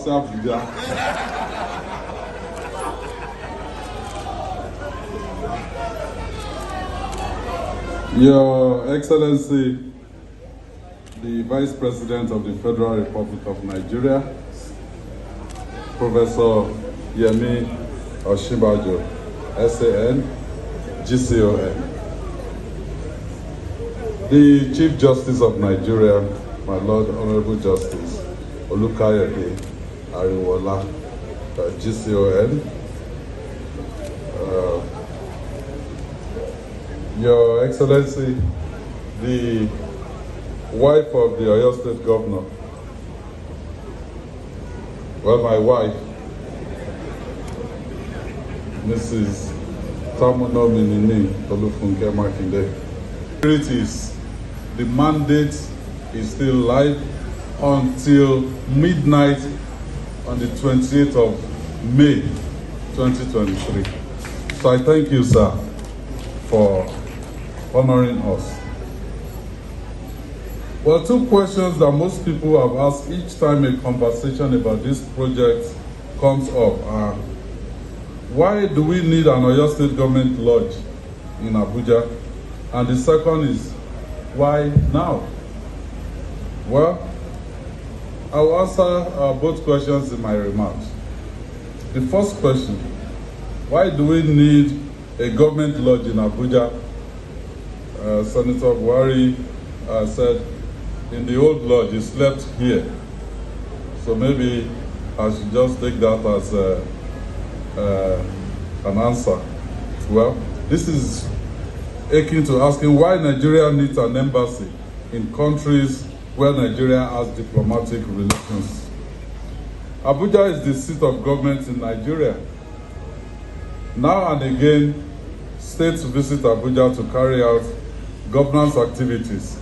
Abuja. Your Excellency, the Vice President of the Federal Republic of Nigeria, Professor Yemi Osinbajo, SAN, GCON. The Chief Justice of Nigeria, my Lord Honorable Justice Olukayode Ariwoola, GCON. Your Excellency, the wife of the Oyo State Governor, well, my wife, Mrs. Tamuno Minini Olufunke Makinde. The mandate is still live until midnight on the 28th of May 2023. So I thank you, sir, for honoring us. Well, two questions that most people have asked each time a conversation about this project comes up are, why do we need an Oyo State government lodge in Abuja? And the second is, why now? Well, I'll answer both questions in my remarks. The first question, why do we need a government lodge in Abuja? Senator Buhari said in the old lodge he slept here. So maybe I should just take that as an answer. Well, this is akin to asking why Nigeria needs an embassy in countries where Nigeria has diplomatic relations. Abuja is the seat of government in Nigeria. Now and again, states visit Abuja to carry out governance activities.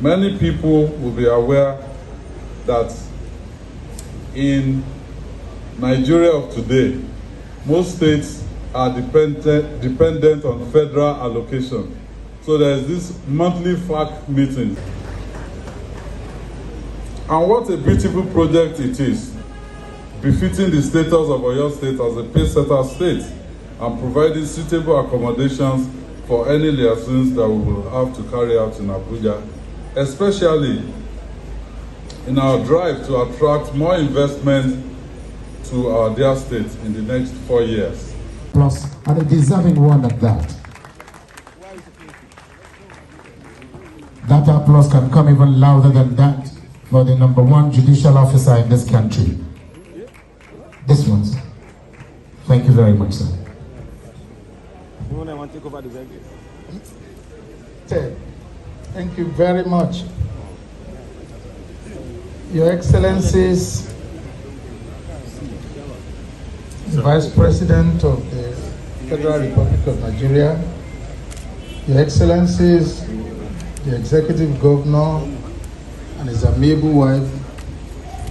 Many people will be aware that in Nigeria of today, most states are dependent on federal allocation. So there is this monthly FAC meeting. And what a beautiful project it is, befitting the status of Oyo State as a pace-setter state and providing suitable accommodations for any liaisons that we will have to carry out in Abuja, especially in our drive to attract more investment to our dear state in the next 4 years. Plus, and a deserving one at that. That applause can come even louder than that for the #1 judicial officer in this country. This one, sir. Thank you very much, sir. Thank you very much. Your Excellencies, the Vice President of the Federal Republic of Nigeria, Your Excellencies, the Executive Governor and his amiable wife,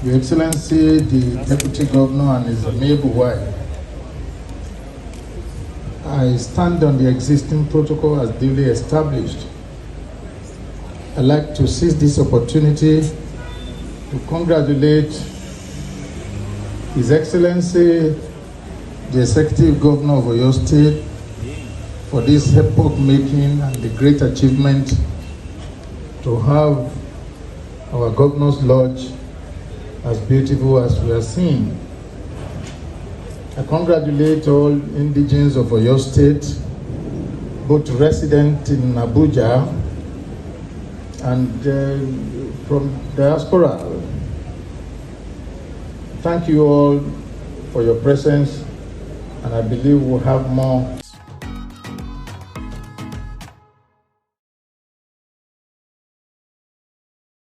Your Excellency, the Deputy Governor and his amiable wife, I stand on the existing protocol as duly established. I'd like to seize this opportunity to congratulate His Excellency, the Executive Governor of Oyo State, for this epoch-making and the great achievement to have our Governor's Lodge as beautiful as we are seeing. I congratulate all indigents of Oyo State, both resident in Abuja and from diaspora. Thank you all for your presence, and I believe we'll have more